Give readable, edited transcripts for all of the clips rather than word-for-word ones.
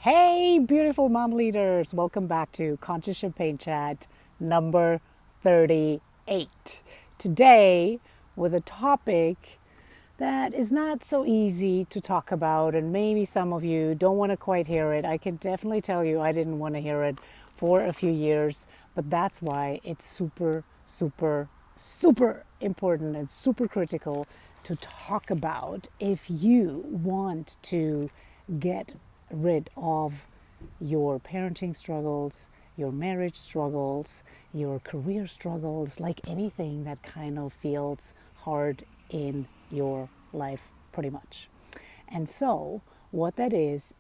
Hey, beautiful mom leaders. Welcome back to Conscious Champagne Chat number 38. Today, with a topic that is not so easy to talk about, and maybe some of you don't want to quite hear it. I can definitely tell you I didn't want to hear it for a few years, but that's why it's super, super, super important and super critical to talk about if you want to get rid of your parenting struggles, your marriage struggles, your career struggles, like anything that kind of feels hard in your life, pretty much. And so, what that is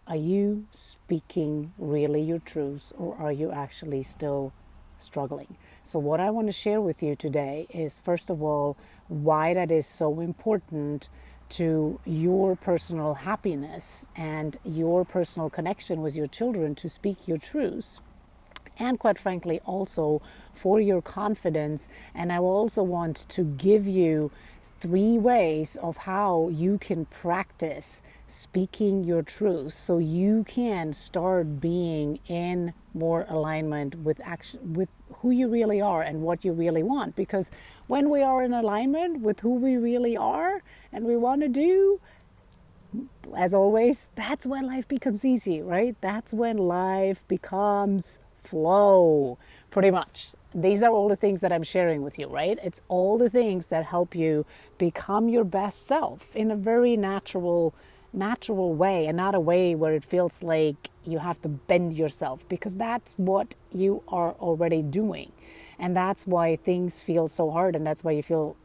are you speaking really your truths, or are you actually still struggling? So, what I want to share with you today is, first of all, why that is so important to your personal happiness and your personal connection with your children to speak your truths, and quite frankly also for your confidence. And I will also want to give you 3 ways of how you can practice speaking your truth so you can start being in more alignment with action, with who you really are and what you really want. Because when we are in alignment with who we really are and we want to do, as always, that's when life becomes easy, right? That's when life becomes flow, pretty much. These are all the things that I'm sharing with you, right? It's all the things that help you become your best self in a very natural way, and not a way where it feels like you have to bend yourself, because that's what you are already doing. And that's why things feel so hard, and that's why you feel,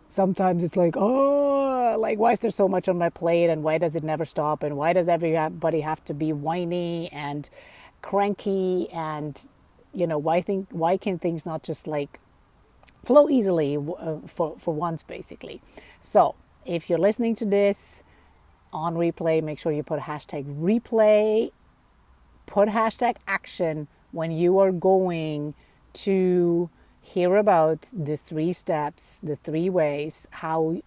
sometimes it's like, oh, like, why is there so much on my plate, and why does it never stop, and why does everybody have to be whiny and cranky, and why can things not just like flow easily for once, basically. So if you're listening to this on replay, make sure you put hashtag replay, put hashtag action when you are going to hear about the 3 steps, the 3 ways how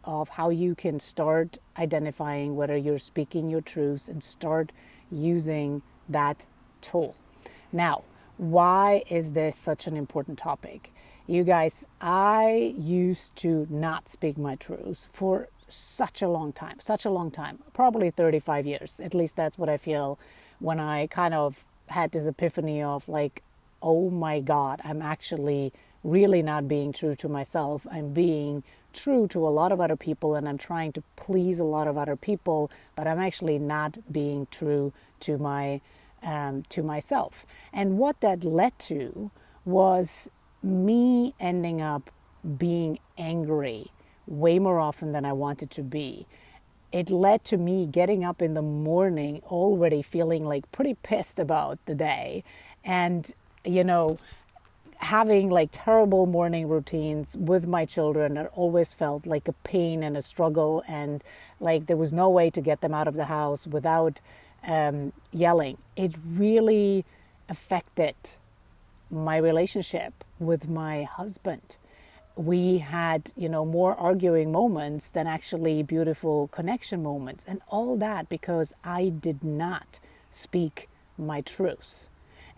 you can start identifying whether you're speaking your truths and start using that tool. Now, why is this such an important topic? You guys, I used to not speak my truths for such a long time, probably 35 years. At least that's what I feel when I kind of had this epiphany of like, oh my God, I'm actually really not being true to myself. I'm being true to a lot of other people, and I'm trying to please a lot of other people, but I'm actually not being true to myself. And what that led to was me ending up being angry way more often than I wanted to be. It led to me getting up in the morning already feeling like pretty pissed about the day, and having like terrible morning routines with my children that always felt like a pain and a struggle, and like there was no way to get them out of the house without yelling. It really affected my relationship with my husband. We had, more arguing moments than actually beautiful connection moments. And all that because I did not speak my truths.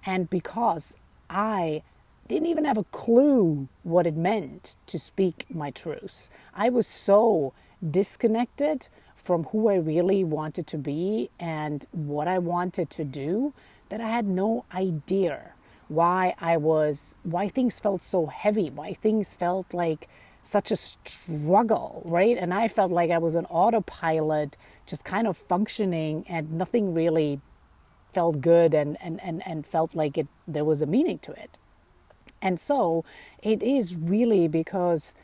And because I didn't even have a clue what it meant to speak my truths. I was so disconnected from who I really wanted to be and what I wanted to do that I had no idea why things felt so heavy, why things felt like such a struggle, right? And I felt like I was an autopilot, just kind of functioning, and nothing really felt good and felt like there was a meaning to it. And so it is really because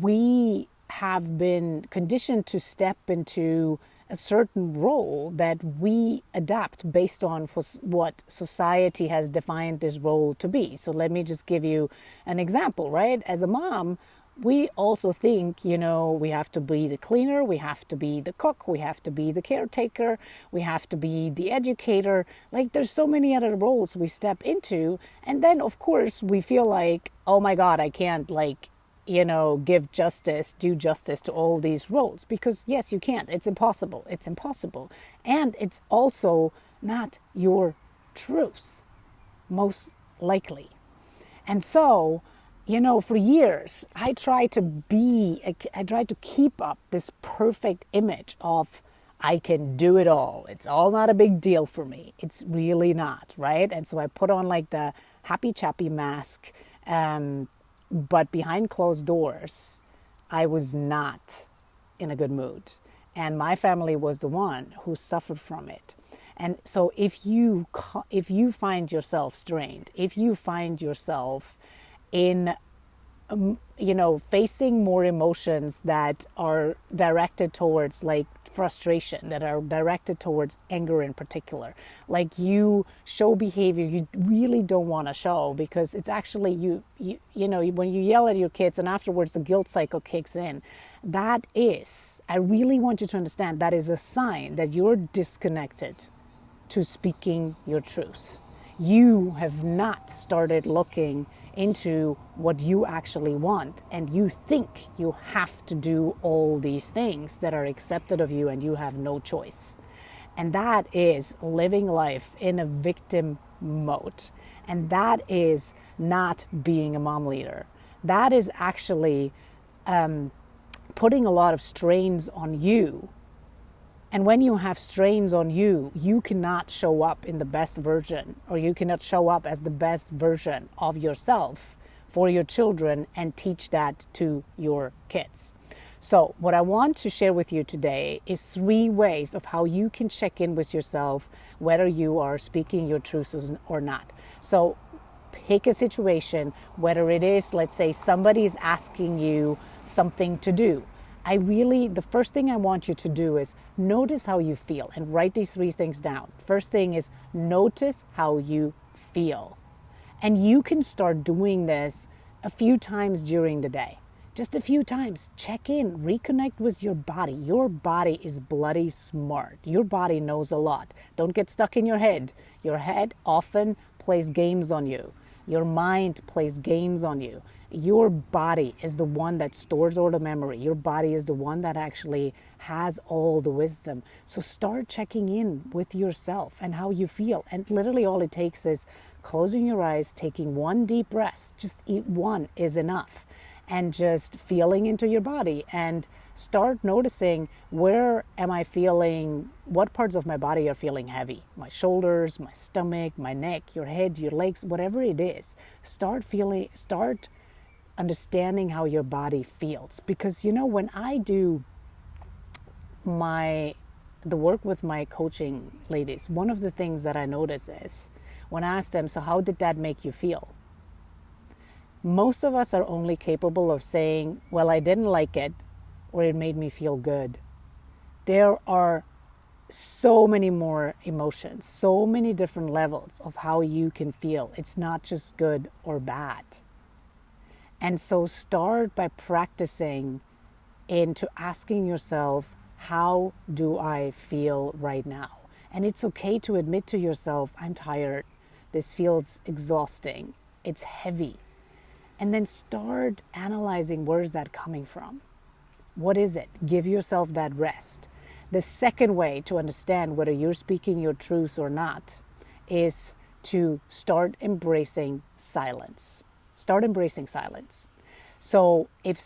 we have been conditioned to step into a certain role that we adapt based on what society has defined this role to be. So let me just give you an example, right? As a mom, we also think, we have to be the cleaner, we have to be the cook, we have to be the caretaker, we have to be the educator. Like, there's so many other roles we step into. And then, of course, we feel like, oh my God, I can't, like, give justice, do justice to all these roles, because yes, you can't. It's impossible. It's impossible. And it's also not your truth, most likely. And so, for years, I tried to keep up this perfect image of I can do it all. It's all not a big deal for me. It's really not, right? And so I put on like the happy chappy mask, but behind closed doors, I was not in a good mood. And my family was the one who suffered from it. And so if you find yourself strained, if you find yourself in facing more emotions that are directed towards like frustration, that are directed towards anger in particular, like you show behavior you really don't want to show, because it's actually when you yell at your kids and afterwards the guilt cycle kicks in, I really want you to understand, that is a sign that you're disconnected to speaking your truth. You have not started looking into what you actually want, and you think you have to do all these things that are accepted of you and you have no choice. And that is living life in a victim mode. And that is not being a mom leader. That is actually putting a lot of strains on you. And when you have strains on you, you cannot show up in the best version, or you cannot show up as the best version of yourself for your children and teach that to your kids. So what I want to share with you today is 3 ways of how you can check in with yourself, whether you are speaking your truth or not. So pick a situation, whether it is, let's say, somebody is asking you something to do. The first thing I want you to do is notice how you feel and write these 3 things down. First thing is notice how you feel. And you can start doing this a few times during the day. Just a few times. Check in, reconnect with your body. Your body is bloody smart. Your body knows a lot. Don't get stuck in your head. Your head often plays games on you. Your mind plays games on you. Your body is the one that stores all the memory. Your body is the one that actually has all the wisdom. So start checking in with yourself and how you feel. And literally all it takes is closing your eyes, taking 1 deep breath. Just eat 1 is enough. And just feeling into your body and start noticing, where am I feeling, what parts of my body are feeling heavy? My shoulders, my stomach, my neck, your head, your legs, whatever it is. Start understanding how your body feels. Because when I do the work with my coaching ladies, one of the things that I notice is when I ask them, so how did that make you feel? Most of us are only capable of saying, well, I didn't like it, or it made me feel good. There are so many more emotions, so many different levels of how you can feel. It's not just good or bad. And so start by practicing into asking yourself, how do I feel right now? And it's okay to admit to yourself, I'm tired. This feels exhausting. It's heavy. And then start analyzing, where is that coming from? What is it? Give yourself that rest. The second way to understand whether you're speaking your truth or not is to start embracing silence. Start embracing silence. So if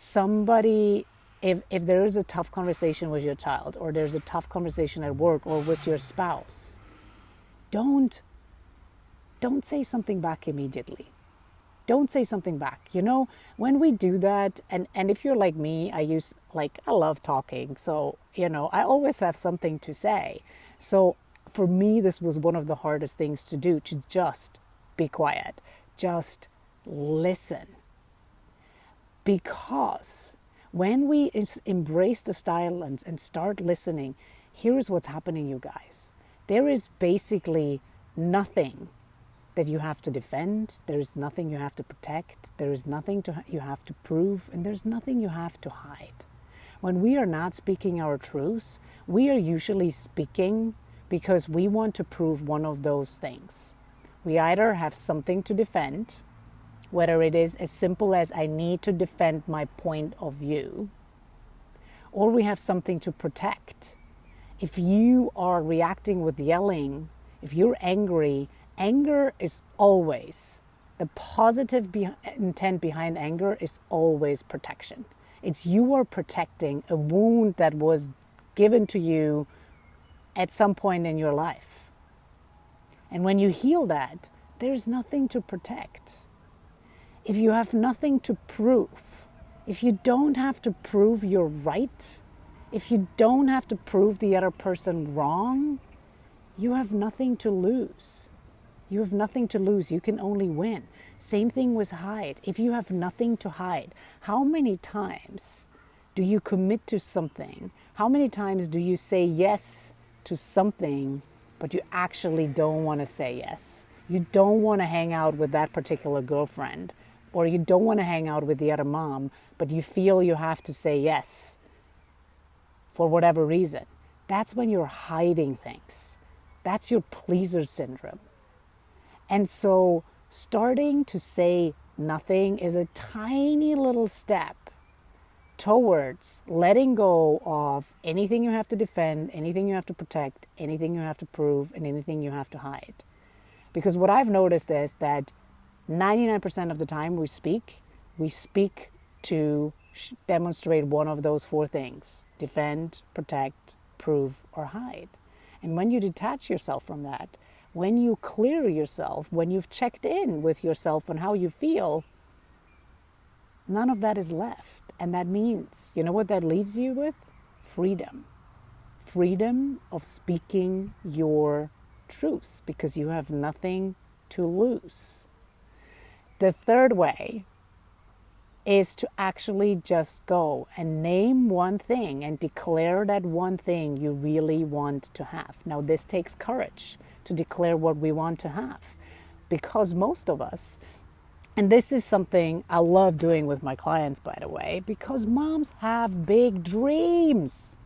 there is a tough conversation with your child, or there's a tough conversation at work or with your spouse, don't say something back immediately. Don't say something back. When we do that, and if you're like me, I love talking. So, I always have something to say. So for me, this was one of the hardest things to do, to just be quiet. Just listen. Because when we embrace the silence and start listening, here's what's happening, you guys. There is basically nothing that you have to defend. There is nothing you have to protect. There is nothing you have to prove. And there's nothing you have to hide. When we are not speaking our truths, we are usually speaking because we want to prove one of those things. We either have something to defend, whether it is as simple as I need to defend my point of view, or we have something to protect. If you are reacting with yelling, if you're angry, anger is always, the positive intent behind anger is always protection. It's you are protecting a wound that was given to you at some point in your life. And when you heal that, there's nothing to protect. If you have nothing to prove, if you don't have to prove you're right, if you don't have to prove the other person wrong, you have nothing to lose. You have nothing to lose. You can only win. Same thing with hide. If you have nothing to hide, how many times do you commit to something? How many times do you say yes to something, but you actually don't want to say yes? You don't want to hang out with that particular girlfriend, or you don't want to hang out with the other mom, but you feel you have to say yes for whatever reason. That's when you're hiding things. That's your pleaser syndrome. And so starting to say nothing is a tiny little step towards letting go of anything you have to defend, anything you have to protect, anything you have to prove, and anything you have to hide. Because what I've noticed is that 99% of the time we speak to demonstrate one of those four things: defend, protect, prove, or hide. And when you detach yourself from that, when you clear yourself, when you've checked in with yourself on how you feel, none of that is left. And that means, you know what that leaves you with? Freedom. Freedom of speaking your truth, because you have nothing to lose. The third way is to actually just go and name one thing and declare that one thing you really want to have. Now, this takes courage to declare what we want to have, because most of us, and this is something I love doing with my clients, by the way, because moms have big dreams,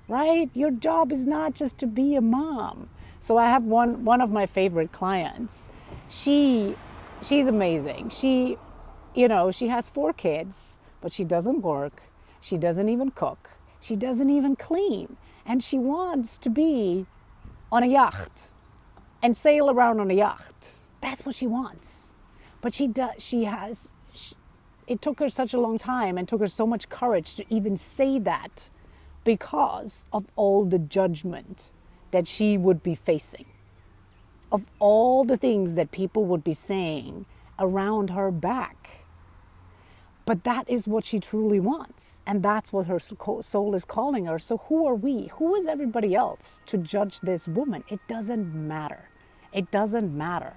right? Your job is not just to be a mom. So I have one of my favorite clients. She's amazing. She has 4 kids, but she doesn't work. She doesn't even cook. She doesn't even clean. And she wants to be on a yacht and sail around on a yacht. That's what she wants. But it took her such a long time and took her so much courage to even say that, because of all the judgment that she would be facing, of all the things that people would be saying around her back. But that is what she truly wants. And that's what her soul is calling her. So who are we? Who is everybody else to judge this woman? It doesn't matter. It doesn't matter.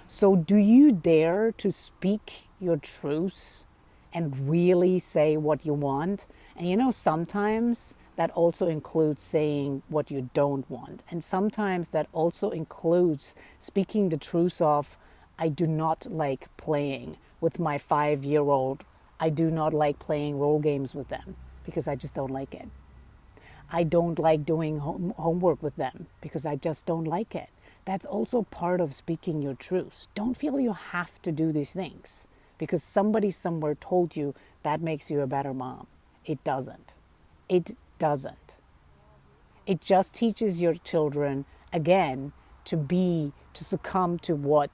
So do you dare to speak your truth and really say what you want? And sometimes that also includes saying what you don't want. And sometimes that also includes speaking the truth of, I do not like playing with my 5-year-old. I do not like playing role games with them because I just don't like it. I don't like doing homework with them because I just don't like it. That's also part of speaking your truth. Don't feel you have to do these things because somebody somewhere told you that makes you a better mom. It doesn't. It doesn't. It just teaches your children, again, to succumb to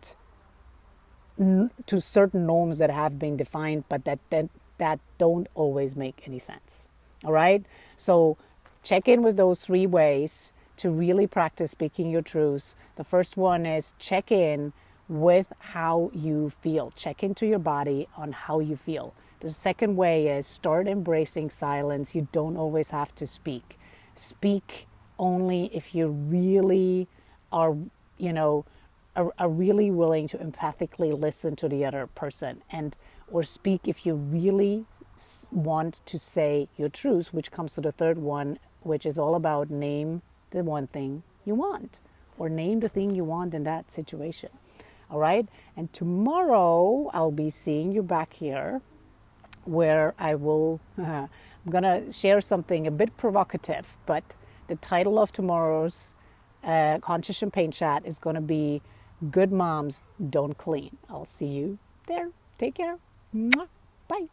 to certain norms that have been defined, but that don't always make any sense. All right? So check in with those 3 ways to really practice speaking your truth. The first one is check in with how you feel. Check into your body on how you feel. The second way is start embracing silence. You don't always have to speak. Speak only if you really are really willing to empathically listen to the other person, or speak if you really want to say your truth, which comes to the third one, which is all about name the one thing you want, or name the thing you want in that situation. All right? And tomorrow I'll be seeing you back here, where I'm going to share something a bit provocative, but the title of tomorrow's Conscious Champagne Chat is going to be Good Moms Don't Clean. I'll see you there. Take care. Mwah. Bye.